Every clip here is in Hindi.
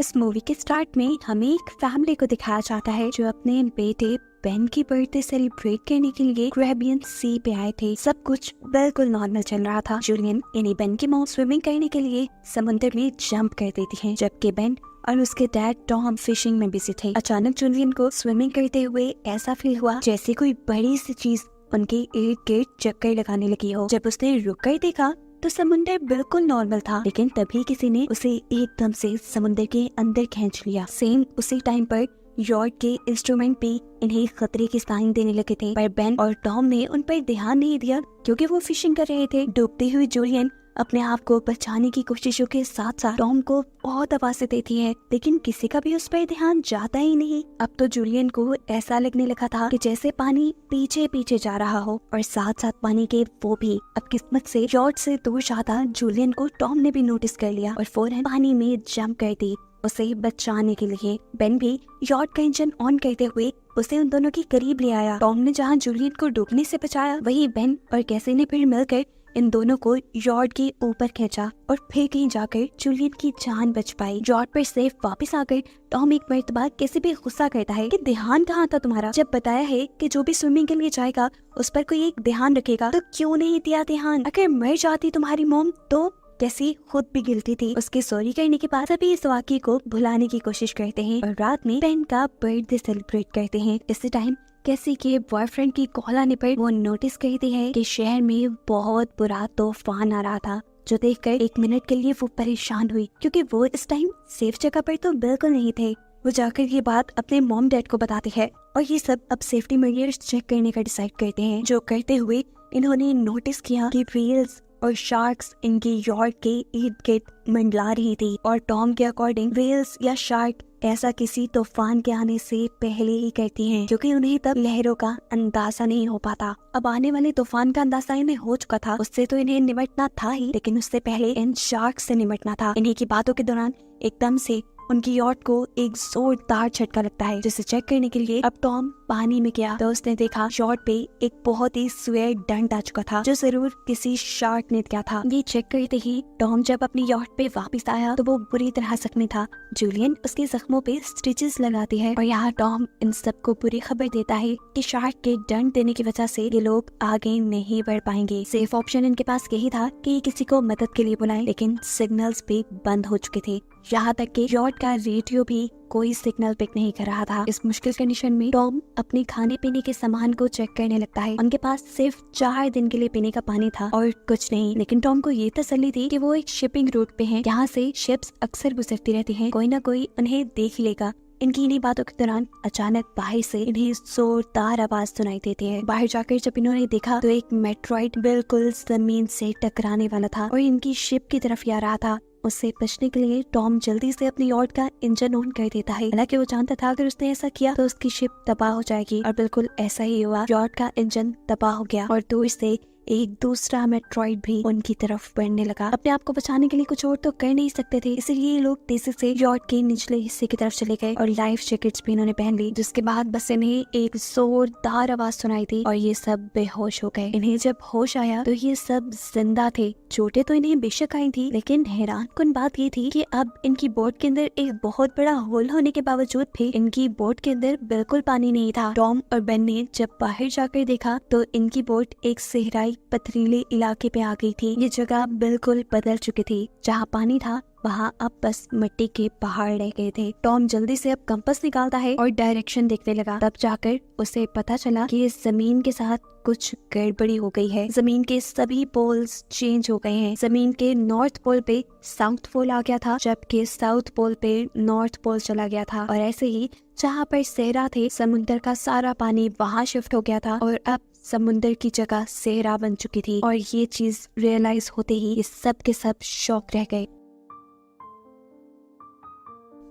इस मूवी के स्टार्ट में हमें एक फैमिली को दिखाया जाता है जो अपने बेटे बेन की बर्थडे सेलिब्रेट करने के लिए कैरेबियन सी पे आए थे। सब कुछ बिल्कुल नॉर्मल चल रहा था। जूलियन यानी बेन की मॉम स्विमिंग करने के लिए समुद्र में जंप कर देती है, जबकि बेन और उसके डैड टॉम फिशिंग में बिजी थे। अचानक जूलियन को स्विमिंग करते हुए ऐसा फील हुआ जैसे कोई बड़ी सी चीज उनके इर्द गिर्द चक्कर लगाने लगी हो। जब उसने रुक कर देखा तो समुंदर बिल्कुल नॉर्मल था, लेकिन तभी किसी ने उसे एकदम से समुंदर के अंदर खींच लिया। सेम उसी टाइम पर यॉर्क के इंस्ट्रूमेंट भी इन्हें खतरे की साइन देने लगे थे, पर बेन और टॉम ने उन पर ध्यान नहीं दिया क्योंकि वो फिशिंग कर रहे थे। डूबती हुई जूलियन अपने आप को बचाने की कोशिशों के साथ साथ टॉम को बहुत आवाज़ें देती है, लेकिन किसी का भी उस पर ध्यान जाता ही नहीं। अब तो जूलियन को ऐसा लगने लगा था कि जैसे पानी पीछे पीछे जा रहा हो, और साथ साथ पानी के वो भी। अब किस्मत से यॉर्क से दूर जाता जूलियन को टॉम ने भी नोटिस कर लिया और फौरन पानी में जंप कर दी उसे बचाने के लिए। बेन भी यॉर्क का इंजन ऑन करते हुए उसे उन दोनों के करीब ले आया। टॉम ने जहाँ जूलियन को डूबने से बचाया, वहीं बेन और कैसी ने फिर मिलकर इन दोनों को यॉर्क के ऊपर खींचा और फिर कहीं जाकर जूलियन की जान बच पाई। यॉर्क पर सेफ वापस आकर टॉम एक मर्तबा कैसे भी गुस्सा करता है कि ध्यान कहाँ था तुम्हारा? जब बताया है कि जो भी स्विमिंग के लिए जाएगा उस पर कोई एक ध्यान रखेगा, तो क्यों नहीं दिया ध्यान? अगर मर जाती तुम्हारी मोम तो? कैसी खुद भी गिल्टी थी। उसके सॉरी करने के बाद सभी इस वाक़ये को भुलाने की कोशिश करते हैं और रात में बेन का बर्थडे सेलिब्रेट करते हैं। इसी टाइम कैसी के बॉयफ्रेंड की कॉल आने पर वो नोटिस करती है कि शहर में बहुत बुरा तूफान आ रहा था, जो देखकर एक मिनट के लिए वो परेशान हुई क्योंकि वो इस टाइम सेफ जगह पर तो बिल्कुल नहीं थे। वो जाकर ये बात अपने मॉम डैड को बताती है और ये सब अब सेफ्टी मेजर्स चेक करने का डिसाइड करते हैं। जो करते हुए इन्होंने नोटिस किया कि व्हेल्स और शार्क्स इनकी यॉर्क के इर्द गिर्द मंडला रही थी, और टॉम के अकॉर्डिंग व्हेल्स या शार्क ऐसा किसी तूफान के आने से पहले ही करती हैं, क्योंकि उन्हें तब लहरों का अंदाजा नहीं हो पाता। अब आने वाले तूफान का अंदाजा इन्हें हो चुका था, उससे तो इन्हें निपटना था ही, लेकिन उससे पहले इन शार्क से निपटना था। इन्हीं की बातों के दौरान एकदम से उनकी यॉर्क को एक जोरदार झटका लगता है, जिसे चेक करने के लिए अब टॉम पानी में गया तो उसने देखा यॉर्क पे एक बहुत ही स्वेयर डंट आ चुका था, जो जरूर किसी शार्क ने किया था। ये चेक करते ही टॉम जब अपनी यॉर्क पे वापस आया तो वो बुरी तरह जख्मी था। जूलियन उसके जख्मों पे स्टिचेस लगाती है और यहाँ टॉम इन सबको बुरी खबर देता है कि शार्क के डंट देने की वजह से ये लोग आगे नहीं बढ़ पाएंगे। सेफ ऑप्शन इनके पास यही था कि किसी को मदद के लिए बुलाएं, लेकिन सिग्नल्स भी बंद हो चुके थे। यहाँ तक कि यॉर्क का रेडियो भी कोई सिग्नल पिक नहीं कर रहा था। इस मुश्किल कंडीशन में टॉम अपने खाने पीने के सामान को चेक करने लगता है। उनके पास सिर्फ 4 दिन के लिए पीने का पानी था और कुछ नहीं, लेकिन टॉम को ये तसल्ली थी कि वो एक शिपिंग रूट पे हैं, यहाँ से शिप्स अक्सर गुजरती रहती हैं, कोई ना कोई उन्हें देख लेगा। इनकी इन्हीं बातों के दौरान अचानक बाहर से इन्हें जोरदार आवाज सुनाई देती है। बाहर जाकर जब इन्होंने देखा तो एक मेट्रॉइड बिल्कुल जमीन से टकराने वाला था और इनकी शिप की तरफ आ रहा था। उससे बचने के लिए टॉम जल्दी से अपनी यॉर्क का इंजन ऑन कर देता है। हालांकि वो जानता था अगर उसने ऐसा किया तो उसकी शिप तबाह हो जाएगी, और बिल्कुल ऐसा ही हुआ। यॉर्क का इंजन तबाह हो गया और दूर से एक दूसरा मेट्रॉइड भी उनकी तरफ बढ़ने लगा। अपने आप को बचाने के लिए कुछ और तो कर नहीं सकते थे, इसलिए लोग तेजी से यॉर्क के निचले हिस्से की तरफ चले गए और लाइफ जैकेट्स भी इन्होंने पहन ली। जिसके बाद बस इन्हें एक जोरदार आवाज सुनाई दी और ये सब बेहोश हो गए। इन्हें जब होश आया तो ये सब जिंदा थे। चोटें तो इन्हें बेशक आई थी, लेकिन हैरानकुन बात ये थी कि अब इनकी बोट के अंदर एक बहुत बड़ा होल होने के बावजूद भी इनकी बोट के अंदर बिल्कुल पानी नहीं था। टॉम और बेन ने जब बाहर जाकर देखा तो इनकी बोट एक सहराई पथरीले इलाके पे आ गई थी। ये जगह बिल्कुल बदल चुकी थी। जहाँ पानी था वहाँ अब बस मिट्टी के पहाड़ रह गए थे। टॉम जल्दी से अब कंपास निकालता है और डायरेक्शन देखने लगा। तब जाकर उसे पता चला कि इस जमीन के साथ कुछ गड़बड़ी हो गई है। जमीन के सभी पोल्स चेंज हो गए हैं। जमीन के नॉर्थ पोल पे साउथ पोल आ गया था, जबकि साउथ पोल पे नॉर्थ पोल चला गया था। और ऐसे ही जहाँ पर सहरा थे, समुद्र का सारा पानी वहाँ शिफ्ट हो गया था और अब समुद्र की जगह सहरा बन चुकी थी। और ये चीज रियलाइज होते ही ये सब के सब शॉक रह गए।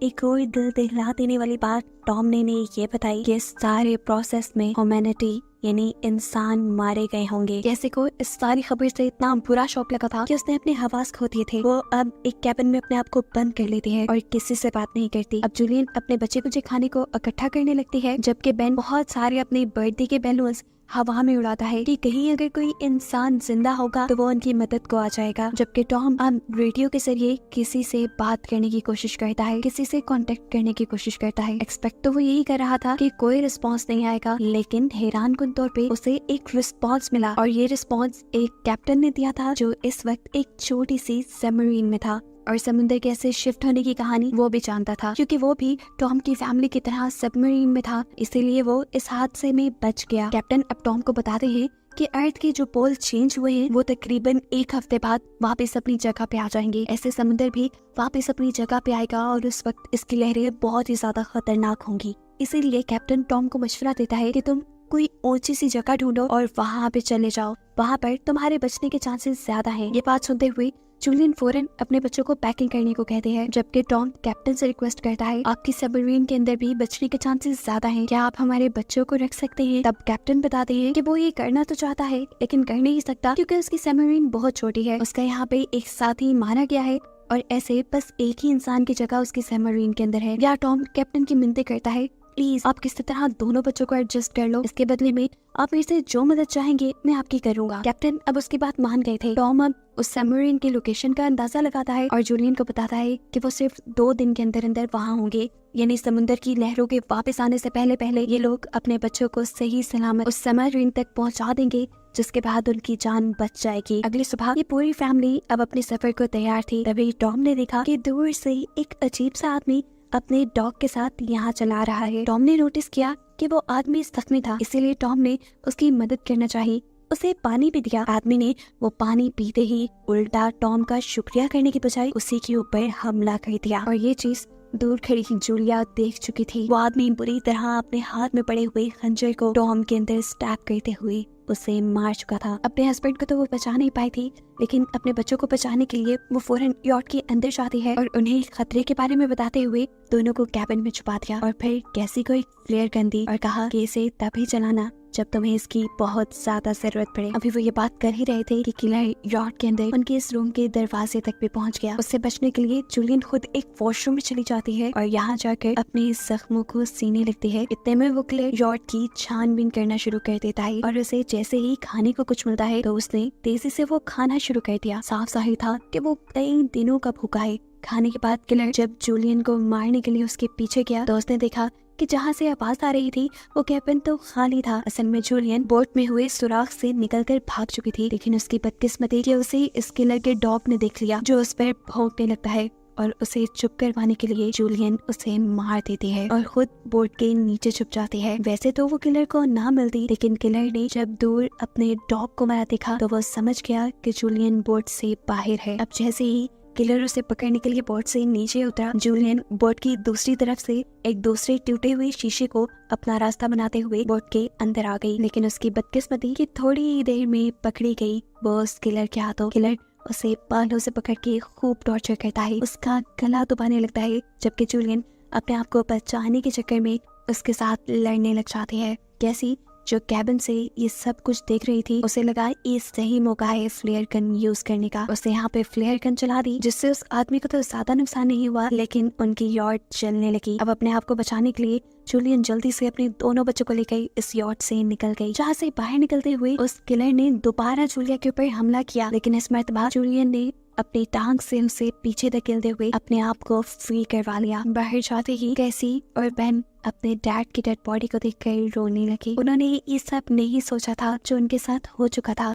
एक और दिल दहला देने वाली बात टॉम ने ये बताई कि इस सारे प्रोसेस में ह्यूमैनिटी यानी इंसान मारे गए होंगे। जैसे को इस सारी खबर से इतना बुरा शौक लगा था कि उसने अपने हवास खो दिए थे। वो अब एक कैबिन में अपने आप को बंद कर लेती है और किसी से बात नहीं करती। अब जूलियन अपने बच्चे कुछ खाने को इकट्ठा करने लगती है, जबकि बेन बहुत सारे अपने बर्थडे के बैलून्स हवा में उड़ाता है कि कहीं अगर कोई इंसान जिंदा होगा तो वो उनकी मदद को आ जाएगा। जबकि टॉम अब रेडियो के जरिए किसी से बात करने की कोशिश करता है, किसी से कांटेक्ट करने की कोशिश करता है। एक्सपेक्ट तो वो यही कर रहा था कि कोई रिस्पॉन्स नहीं आएगा, लेकिन हैरानकुन तौर पे उसे एक रिस्पॉन्स मिला और ये रिस्पॉन्स एक कैप्टन ने दिया था जो इस वक्त एक छोटी सी सबमरीन में था और समुद्र के ऐसे शिफ्ट होने की कहानी वो भी जानता था, क्योंकि वो भी टॉम की फैमिली की तरह सबमरीन में था, इसीलिए वो इस हादसे में बच गया। कैप्टन अब टॉम को बताते हैं कि अर्थ के जो पोल चेंज हुए हैं वो तकरीबन एक हफ्ते बाद वापस अपनी जगह पे आ जाएंगे। ऐसे समुद्र भी वापस अपनी जगह पे आएगा और उस वक्त इसकी लहरें बहुत ही ज्यादा खतरनाक होंगी। इसीलिए कैप्टन टॉम को मशवरा देता है कि तुम कोई ऊंची सी जगह ढूंढो और वहाँ पे चले जाओ, वहाँ पर तुम्हारे बचने के चांसेस ज्यादा हैं। ये बात सुनते हुए जूलियन फौरन अपने बच्चों को पैकिंग करने को कहते हैं, जबकि टॉम कैप्टन से रिक्वेस्ट करता है आपकी सबमरीन के अंदर भी बचने के चांसेस ज्यादा हैं, क्या आप हमारे बच्चों को रख सकते हैं। तब कैप्टन बताते हैं कि वो ये करना तो चाहता है लेकिन कर नहीं सकता क्योंकि उसकी सबमरीन बहुत छोटी है, उसका यहाँ पे एक साथी मारा गया है और ऐसे बस एक ही इंसान की जगह उसकी सबमरीन के अंदर है। या टॉम कैप्टन की मिन्नतें करता है प्लीज आप किसी तरह दोनों बच्चों को एडजस्ट कर लो, इसके बदले में आप मेरे से जो मदद चाहेंगे मैं आपकी करूंगा। कैप्टन अब उसकी बात मान गए थे। टॉम अब उस सबमरीन की लोकेशन का अंदाजा लगाता है और जूलियन को बताता है कि वो सिर्फ 2 दिन के अंदर अंदर वहाँ होंगे, यानी समुद्र की लहरों के वापस आने से पहले पहले ये लोग अपने बच्चों को सही सलामत उस सबमरीन तक पहुँचा देंगे, जिसके बाद उनकी जान बच जाएगी। अगली सुबह ये पूरी फैमिली अब अपने सफर को तैयार थी। तभी टॉम ने देखा कि दूर से एक अजीब सा आदमी अपने डॉग के साथ यहाँ चला रहा है। टॉम ने नोटिस किया कि वो आदमी जख्मी था, इसीलिए टॉम ने उसकी मदद करना चाहिए, उसे पानी भी दिया। आदमी ने वो पानी पीते ही उल्टा टॉम का शुक्रिया करने की बजाय उसी के ऊपर हमला कर दिया और ये चीज दूर खड़ी जूलिया देख चुकी थी। वो आदमी बुरी तरह अपने हाथ में पड़े हुए खंजर को टॉम के अंदर स्टैब करते हुए उसे मार चुका था। अपने हस्बैंड को तो वो बचा नहीं पाई थी, लेकिन अपने बच्चों को बचाने के लिए वो फौरन यॉट के अंदर जाती है और उन्हें खतरे के बारे में बताते हुए दोनों को कैबिन में छुपा दिया और फिर कैसी को एक फ्लेयर गन दी और कहा कि इसे तभी चलाना जब तुम्हें इसकी बहुत ज्यादा जरूरत पड़े। अभी वो ये बात कर ही रहे थे कि किलर यॉट के अंदर उनके इस रूम के दरवाजे तक भी पहुंच गया। उससे बचने के लिए जूलियन खुद एक वॉशरूम में चली जाती है और यहाँ जाकर अपने जख्मों को सीने लगती है। इतने में वो किलर यॉट की छानबीन करना शुरू कर देता है और उसे जैसे ही खाने को कुछ मिलता है तो उसने तेजी से वो खाना शुरू कर दिया। साफ जाहिर था कि वो कई दिनों का भूखा है। खाने के बाद किलर जब जूलियन को मारने के लिए उसके पीछे गया तो उसने देखा कि जहाँ से आवाज आ रही थी वो कैबिन तो खाली था। असल में जूलियन बोट में हुए सुराख से निकलकर भाग चुकी थी, लेकिन उसकी बदकिस्मती कि उसे इस किलर के डॉग ने देख लिया जो उस पर भौंकने लगता है और उसे चुप करवाने के लिए जूलियन उसे मार देती है और खुद बोट के नीचे छुप जाती है। वैसे तो वो किलर को ना मिलती, लेकिन किलर ने जब दूर अपने डॉग को मारा देखा तो वो समझ गया कि जूलियन बोट से बाहर है। अब जैसे ही किलर उसे पकड़ने के लिए बोट से नीचे उतरा, जूलियन बोट की दूसरी तरफ से एक दूसरे टूटे हुए शीशे को अपना रास्ता बनाते हुए बोट के अंदर आ गई, लेकिन उसकी बदकिस्मती कि थोड़ी ही देर में पकड़ी गई वो उस किलर के हाथों। किलर उसे बालों से पकड़ के खूब टॉर्चर करता है, उसका गला दबाने लगता है, जबकि जूलियन अपने आप को बचाने के चक्कर में उसके साथ लड़ने लग जाती है। कैसी जो कैबिन से ये सब कुछ देख रही थी उसे लगा ये सही मौका है फ्लेयर गन यूज करने का। उसने यहाँ पे फ्लेयर गन चला दी जिससे उस आदमी को तो ज्यादा नुकसान नहीं हुआ, लेकिन उनकी यॉट जलने लगी। अब अपने आप को बचाने के लिए जूलियन जल्दी से अपने दोनों बच्चों को लेकर इस यॉट से निकल गई। जहाँ से बाहर निकलते हुए उस किलर ने दोबारा जूलिया के ऊपर हमला किया, लेकिन इस मर्तबा जूलियन ने अपनी टांग से उसे पीछे धकेलते हुए अपने आप को फ्री करवा लिया। बाहर जाते ही कैसी और बेन अपने डैड की डेड बॉडी को देखकर रोने लगी। उन्होंने ये सब नहीं सोचा था जो उनके साथ हो चुका था।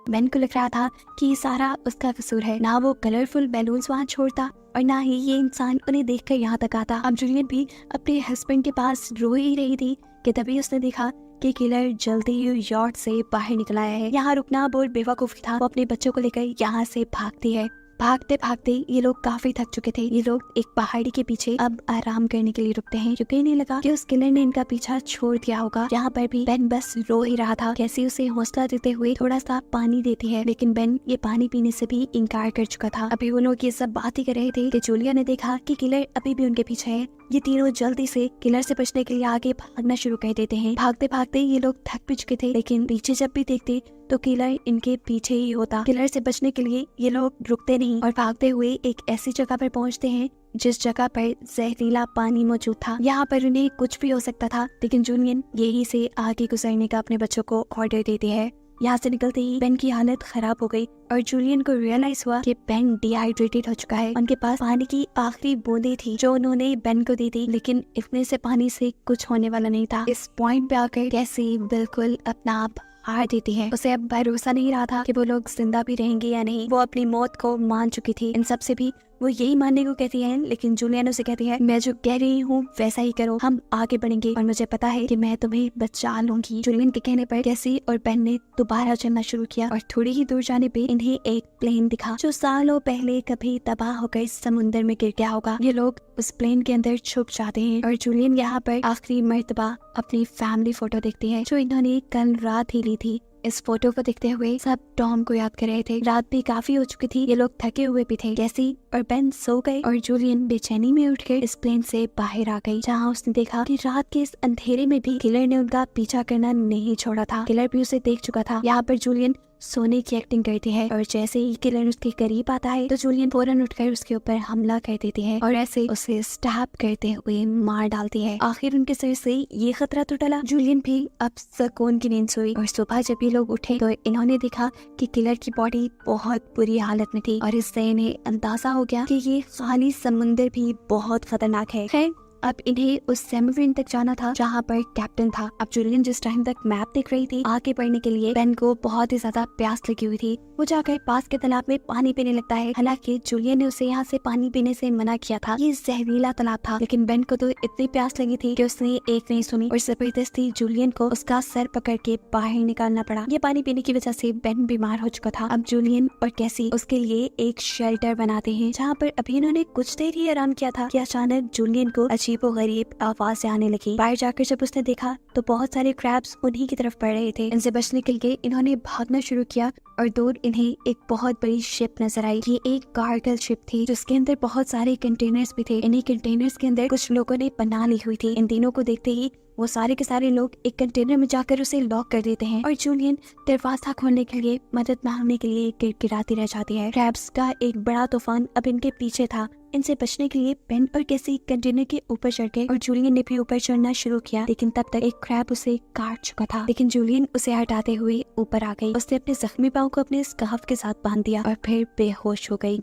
बेन को लग रहा था कि ये सारा उसका कसूर है, ना वो कलरफुल बैलून्स वहाँ छोड़ता और ना ही ये इंसान उन्हें देखकर यहाँ तक आता। अब जूलियन भी अपने हस्बैंड के पास रो ही रही थी कि तभी उसने देखा कि किलर जल्दी ही यॉट से बाहर निकल आया है। यहाँ रुकना बहुत बेवकूफ था। वो अपने बच्चों को लेकर यहाँ से भागती है। भागते भागते ये लोग काफी थक चुके थे। ये लोग एक पहाड़ी के पीछे अब आराम करने के लिए रुकते हैं, क्योंकि इन्हें लगा कि उस किलर ने इनका पीछा छोड़ दिया होगा। यहाँ पर भी बेन बस रो ही रहा था। कैसी उसे हौसला देते हुए थोड़ा सा पानी देती है, लेकिन बेन ये पानी पीने से भी इनकार कर चुका था। अभी वो लोग ये सब बात ही कर रहे थे कि जूलिया ने देखा कि किलर अभी भी उनके पीछे है। ये तीनों जल्दी से किलर से बचने के लिए आगे भागना शुरू कर देते हैं। भागते भागते ये लोग थक भी चुके थे, लेकिन पीछे जब भी देखते तो किलर इनके पीछे ही होता। किलर से बचने के लिए ये लोग रुकते नहीं और भागते हुए एक ऐसी जगह पर पहुंचते हैं जिस जगह पर जहरीला पानी मौजूद था। यहाँ पर उन्हें कुछ भी हो सकता था, लेकिन जूलियन यही से आगे गुजरने का अपने बच्चों को ऑर्डर देती है। यहाँ से निकलते ही बेन की हालत खराब हो गई और जूलियन को रियलाइज हुआ कि बेन डिहाइड्रेटेड हो चुका है। उनके पास पानी की आखिरी बूंदें थी जो उन्होंने बेन को दी थी, लेकिन इतने से पानी से कुछ होने वाला नहीं था। इस पॉइंट पे आकर कैसी बिल्कुल अपना आप हार देती है। उसे अब भरोसा नहीं रहा था कि वो लोग जिंदा भी रहेंगे या नहीं। वो अपनी मौत को मान चुकी थी। इन सब से भी वो यही मानने को कहती है, लेकिन जूलियन उसे कहती है मैं जो कह रही हूँ वैसा ही करो, हम आगे बढ़ेंगे और मुझे पता है कि मैं तुम्हें बचा लूंगी। जूलियन के कहने पर कैसी और बेन ने दोबारा चलना शुरू किया और थोड़ी ही दूर जाने पे इन्हें एक प्लेन दिखा जो सालों पहले कभी तबाह होकर समुद्र में गिर गया होगा। ये लोग उस प्लेन के अंदर छुप जाते हैं और जूलियन यहाँ पर आखिरी मर्तबा अपनी फैमिली फोटो देखती है जो इन्होंने कल रात ही ली थी। इस फोटो को देखते हुए सब टॉम को याद कर रहे थे। रात भी काफी हो चुकी थी, ये लोग थके हुए भी थे। कैसी और बेन सो गए और जूलियन बेचैनी में उठकर इस प्लेन से बाहर आ गई, जहाँ उसने देखा कि रात के इस अंधेरे में भी किलर ने उनका पीछा करना नहीं छोड़ा था। किलर भी उसे देख चुका था। यहाँ पर जूलियन सोने की एक्टिंग करती है और जैसे ही किलर उसके करीब आता है तो जूलियन फौरन उठकर उसके ऊपर हमला कर देती है और ऐसे उसे स्टैब करते हुए मार डालती है। आखिर उनके सिर से ये खतरा तो टला। जूलियन भी अब सुकून की नींद सोई और सुबह जब ये लोग उठे तो इन्होंने देखा कि किलर की बॉडी बहुत बुरी हालत में थी और इससे इन्हें अंदाजा हो गया कि ये खाली समुंदर भी बहुत खतरनाक है। खैर अब इन्हें उस सबमरीन तक जाना था जहाँ पर कैप्टन था। अब जूलियन जिस टाइम तक मैप देख रही थी आगे बढ़ने के लिए, बेन को बहुत ही ज्यादा प्यास लगी हुई थी। वो जाकर पास के तालाब में पानी पीने लगता है। हालांकि जूलियन ने उसे यहाँ से पानी पीने से मना किया था, ये जहरीला तालाब था, लेकिन बेन को तो इतनी प्यास लगी थी कि उसने एक नहीं सुनी और जबरदस्ती जूलियन को उसका सर पकड़ के बाहर निकालना पड़ा। ये पानी पीने की वजह से बेन बीमार हो चुका था। अब जूलियन और कैसी उसके लिए एक शेल्टर बनाते हैं, जहाँ पर अभी इन्होंने कुछ देर ही आराम किया था कि अचानक जूलियन को अजीबोगरीब आवाज आने लगी। बाहर जाकर जब उसने देखा तो बहुत सारे क्रैब्स उन्हीं की तरफ बढ़ रहे थे। इनसे बचने के लिए इन्होंने भागना शुरू किया और दूर इन्हें एक बहुत बड़ी शिप नजर आई। ये एक कार्गो शिप थी जिसके अंदर बहुत सारे कंटेनर्स भी थे। इन्हीं कंटेनर्स के अंदर कुछ लोगों ने पनाह ली हुई थी। इन तीनों को देखते ही वो सारे के सारे लोग एक कंटेनर में जाकर उसे लॉक कर देते हैं और जूलियन दरवाजा खोलने के लिए मदद मांगने के लिए गिड़गिड़ाती रह जाती है। क्रैब्स का एक बड़ा तूफान अब इनके पीछे था। इनसे बचने के लिए बेन और कैसी कंटेनर के ऊपर चढ़ गए और जूलियन ने भी ऊपर चढ़ना शुरू किया, लेकिन तब तक एक क्रैब उसे काट चुका था। लेकिन जूलियन उसे हटाते हुए ऊपर आ गई। उसने अपने जख्मी पाँव को अपने स्कार्फ के साथ बांध दिया और फिर बेहोश हो गई।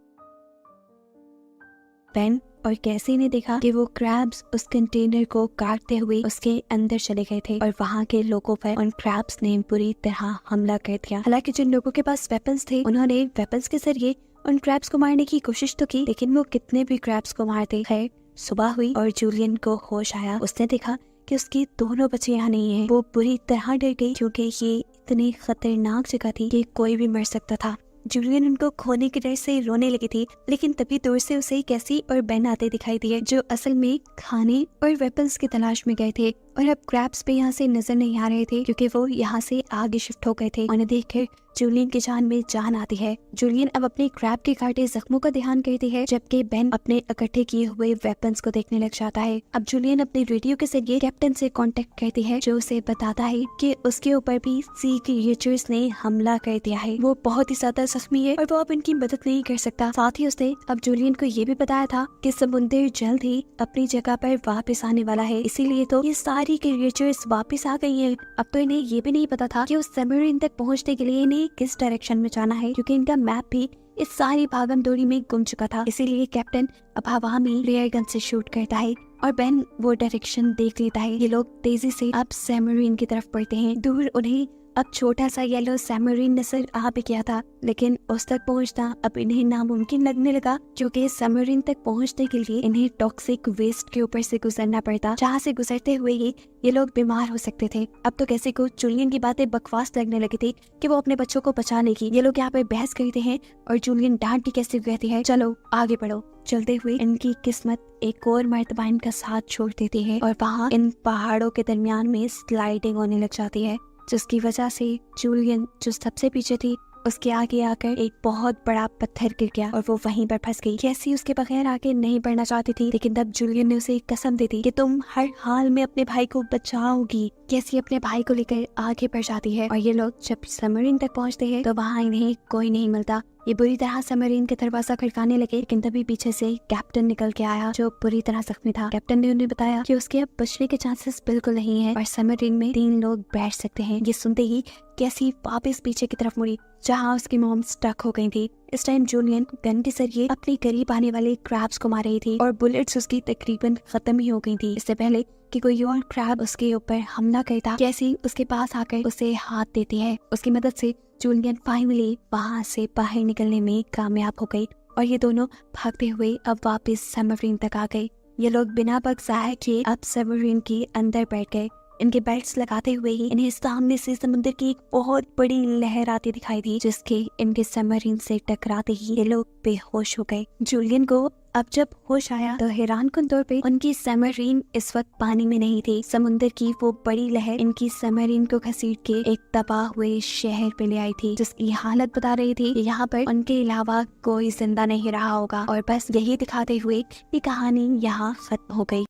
बेन और कैसी ने देखा कि वो क्रैब्स उस कंटेनर को काटते हुए उसके अंदर चले गए थे और वहाँ के लोगों पर उन क्रैब्स ने बुरी तरह हमला कर दिया। हालांकि जिन लोगों के पास वेपन्स थे उन्होंने वेपन्स के जरिए उन क्रैब्स को मारने की कोशिश तो की, लेकिन वो कितने भी क्रैब्स को मारते। खैर सुबह हुई और जूलियन को होश आया। उसने देखा कि उसके दोनों बच्चे यहाँ नहीं हैं। वो बुरी तरह डर गई क्योंकि ये इतनी खतरनाक जगह थी कि कोई भी मर सकता था। जूलियन उनको खोने की डर से रोने लगी थी, लेकिन तभी दूर से उसे कैसी और बेन आते दिखाई दिए, जो असल में खाने और वेपन्स की तलाश में गए थे और अब क्रैब्स पे यहाँ से नजर नहीं आ रहे थे क्योंकि वो यहाँ से आगे शिफ्ट हो गए थे। उन्हें देखकर जूलियन की जान में जान आती है। जूलियन अब अपने क्रैब के काटे जख्मों का ध्यान करती है, जबकि बेन अपने इकट्ठे किए हुए वेपन्स को देखने लग जाता है। अब जूलियन अपने रेडियो के जरिए कैप्टन से कांटेक्ट करती है, जो उसे बताता है कि उसके ऊपर भी सी क्रिएचर्स ने हमला कर दिया है। वो बहुत ही ज्यादा जख्मी है और वो अब इनकी मदद नहीं कर सकता। साथ ही उसने अब जूलियन को ये भी बताया था कि समुद्र जल्द ही अपनी जगह पर वापस आने वाला है, इसीलिए तो ये सारी क्रिएचर्स वापस आ गई हैं। अब तो इन्हें ये भी नहीं पता था कि उस सबमरीन तक पहुंचने के लिए इन्हें किस डायरेक्शन में जाना है, क्योंकि इनका मैप भी इस सारी भागम दौड़ी में गुम चुका था। इसीलिए कैप्टन अब हवा में रेयर गन से शूट करता है और बेन वो डायरेक्शन देख लेता है। ये लोग तेजी से अब सबमरीन की तरफ बढ़ते हैं। दूर उन्हें अब छोटा सा येलो सबमरीन नजर आ भी गया था, लेकिन उस तक पहुंचना अब इन्हें नामुमकिन लगने लगा, क्योंकि सबमरीन तक पहुंचने के लिए इन्हें टॉक्सिक वेस्ट के ऊपर से गुजरना पड़ता, जहां से गुजरते हुए ही ये लोग बीमार हो सकते थे। अब तो कैसे को जूलियन की बातें बकवास लगने लगी थी कि वो अपने बच्चों को बचाने की। ये लोग यहाँ पे बहस करते हैं और जूलियन डांट के कैसे कहती है, चलो आगे बढ़ो। चलते हुए इनकी किस्मत एक और मर्तबा इनका साथ छोड़ देती है और वहाँ इन पहाड़ों के दरमियान में स्लाइडिंग होने लग जाती है, जिसकी वजह से जूलियन जो सबसे पीछे थी उसके आगे आकर एक बहुत बड़ा पत्थर गिर गया और वो वहीं पर फंस गई। कैसी उसके बगैर आगे नहीं बढ़ना चाहती थी, लेकिन तब जूलियन ने उसे एक कसम दे दी कि तुम हर हाल में अपने भाई को बचाओगी। कैसी अपने भाई को लेकर आगे बढ़ जाती है और ये लोग जब सबमरीन तक पहुंचते हैं तो वहाँ इन्हें कोई नहीं मिलता। ये बुरी तरह सबमरीन के दरवाजा खड़काने लगे, लेकिन तभी पीछे से कैप्टन निकल के आया जो बुरी तरह जख्मी था। कैप्टन ने उन्हें बताया कि उसके अब बचने के चांसेस बिल्कुल नहीं है और सबमरीन में 3 लोग बैठ सकते हैं। ये सुनते ही कैसी वापस पीछे की तरफ मुड़ी जहाँ उसकी मॉम स्टक हो गई थी। इस टाइम जूलियन गन के जरिए अपने करीब आने वाले क्रैब्स को मार रही थी और बुलेट्स उसकी तकरीबन खत्म ही हो गई थी। इससे पहले कि कोई और क्रैब उसके ऊपर हमला करता, कैसी उसके पास आकर उसे हाथ देती है। उसकी मदद से जूलियन फाइनली वहाँ से बाहर निकलने में कामयाब हो गई और ये दोनों भागते हुए अब वापस सबमरीन तक आ गए। ये लोग बिना वक्त ज़ाया किए अब सबमरीन के अंदर बैठ गए। इनके बेल्ट्स लगाते हुए ही इन्हें सामने से समुद्र की एक बहुत बड़ी लहर आती दिखाई दी, जिसके इनके सबमरीन से टकराते ही ये लोग बेहोश हो गए। जूलियन को अब जब होश आया तो हैरानकुन तौर पे उनकी सबमरीन इस वक्त पानी में नहीं थी। समुद्र की वो बड़ी लहर इनकी सबमरीन को घसीट के एक तबाह हुए शहर पे ले आई थी, जिसकी हालत बता रही थी कि यहाँ पर उनके अलावा कोई जिंदा नहीं रहा होगा। और बस यही दिखाते हुए ये कहानी यहाँ खत्म हो गई।